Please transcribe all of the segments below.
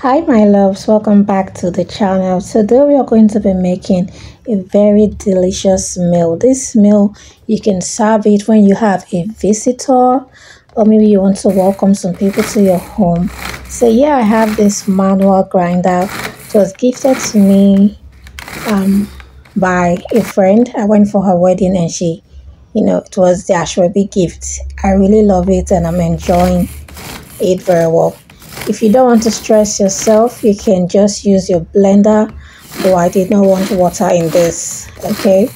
Hi my loves, welcome back to the channel. Today we are going to be making a very delicious meal. This meal, you can serve it when you have a visitor, or maybe you want to welcome some people to your home. So yeah, I have this manual grinder. It was gifted to me by a friend. I went for her wedding and it was the Ashwebi gift. I really love it and I'm enjoying it very well. If you don't want to stress yourself, you can just use your blender, though I did not want water in this. Okay,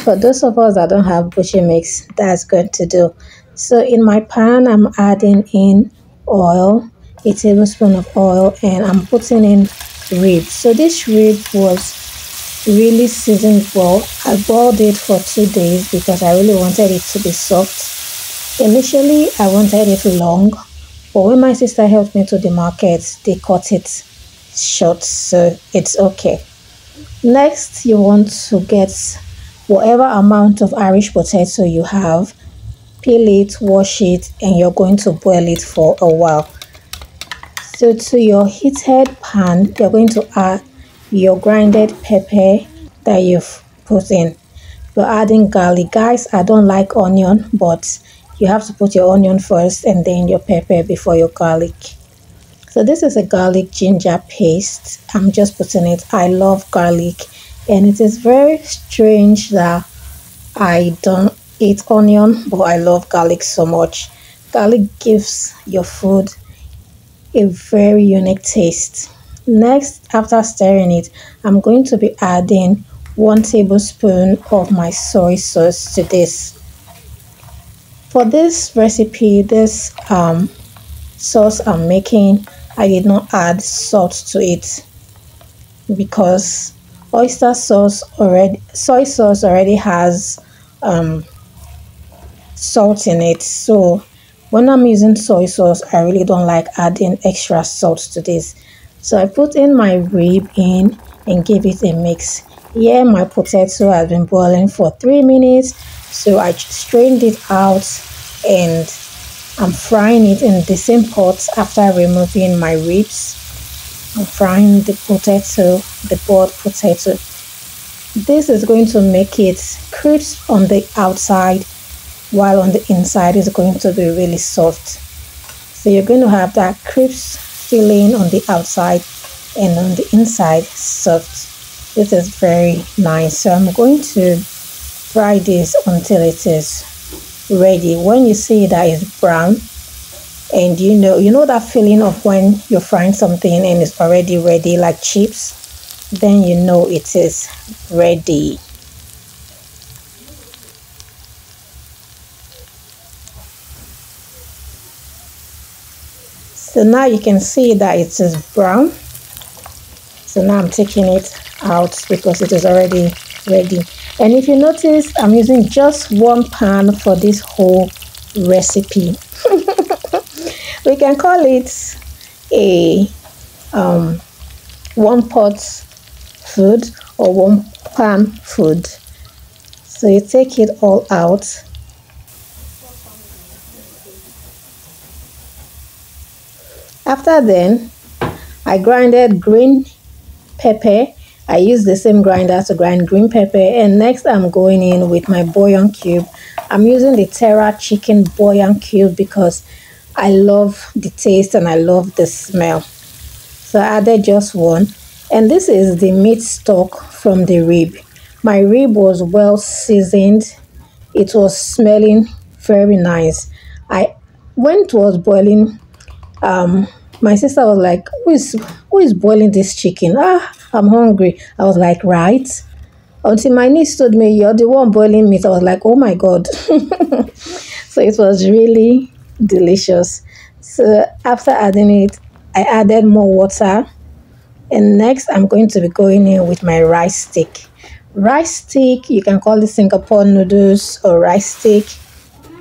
for those of us that don't have butcher mix, that's good to do. So in my pan, I'm adding in oil, a tablespoon of oil, and I'm putting in rib. So this rib was really seasoned well. I boiled it for 2 days because I really wanted it to be soft. Initially I wanted it long, but when my sister helped me to the market, they cut it short, so it's okay. Next, you want to get whatever amount of Irish potato you have, peel it, wash it, and you're going to boil it for a while. So to your heated pan, you're going to add your grinded pepper that you've put in. You're adding garlic. Guys, I don't like onion, but you have to put your onion first and then your pepper before your garlic. So this is a garlic ginger paste. I'm just putting it. I love garlic, and it is very strange that I don't eat onion, but I love garlic so much. Garlic gives your food a very unique taste. Next, after stirring it, I'm going to be adding 1 tablespoon of my soy sauce to this. For this recipe, this sauce I'm making, I did not add salt to it because soy sauce already has salt in it. So when I'm using soy sauce, I really don't like adding extra salt to this. So I put in my rib in and give it a mix. Here my potato has been boiling for 3 minutes, so I strained it out and I'm frying it in the same pot. After removing my ribs, I'm frying the boiled potato. This is going to make it crisp on the outside, while on the inside is going to be really soft. So you're going to have that crisp feeling on the outside and on the inside soft. This is very nice. So I'm going to fry this until it is ready. When you see that it's brown, and you know that feeling of when you're frying something and it's already ready, like chips, then you know it is ready. So now you can see that it is brown. So now I'm taking it out because it is already ready. And if you notice, I'm using just 1 pan for this whole recipe. We can call it a 1 pot food or 1 pan food. So you take it all out. After then, I grinded green pepper. I use the same grinder to grind green pepper, and next I'm going in with my bouillon cube. I'm using the Terra chicken bouillon cube because I love the taste and I love the smell. So I added just 1, and this is the meat stock from the rib. My rib was well seasoned. It was smelling very nice. When it was boiling, my sister was like, who is boiling this chicken? I'm hungry. I was like, right. Until my niece told me, you're the one boiling meat. I was like, oh my god. So it was really delicious. So after adding it, I added more water, and next I'm going to be going in with my rice stick. Rice stick, you can call it Singapore noodles or rice stick.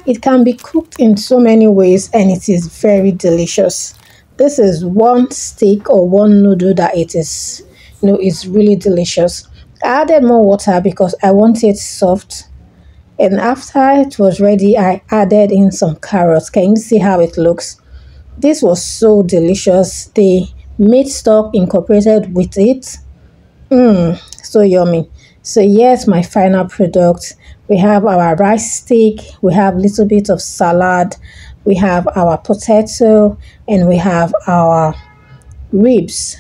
It can be cooked in so many ways and it is very delicious. This is 1 stick or 1 noodle that it is, it's really delicious. I added more water because I want it soft. And after it was ready, I added in some carrots. Can you see how it looks? This was so delicious. The meat stock incorporated with it. So yummy. So yes, my final product. We have our rice stick, we have little bit of salad, we have our potato, and we have our ribs,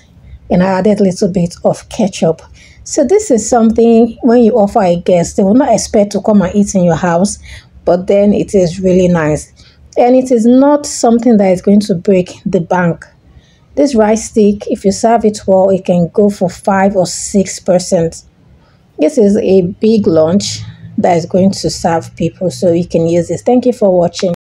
and I added a little bit of ketchup. So this is something when you offer a guest, they will not expect to come and eat in your house, but then it is really nice. And it is not something that is going to break the bank. This rice stick, if you serve it well, it can go for 5 or 6%. This is a big lunch that is going to serve people, so you can use this. Thank you for watching.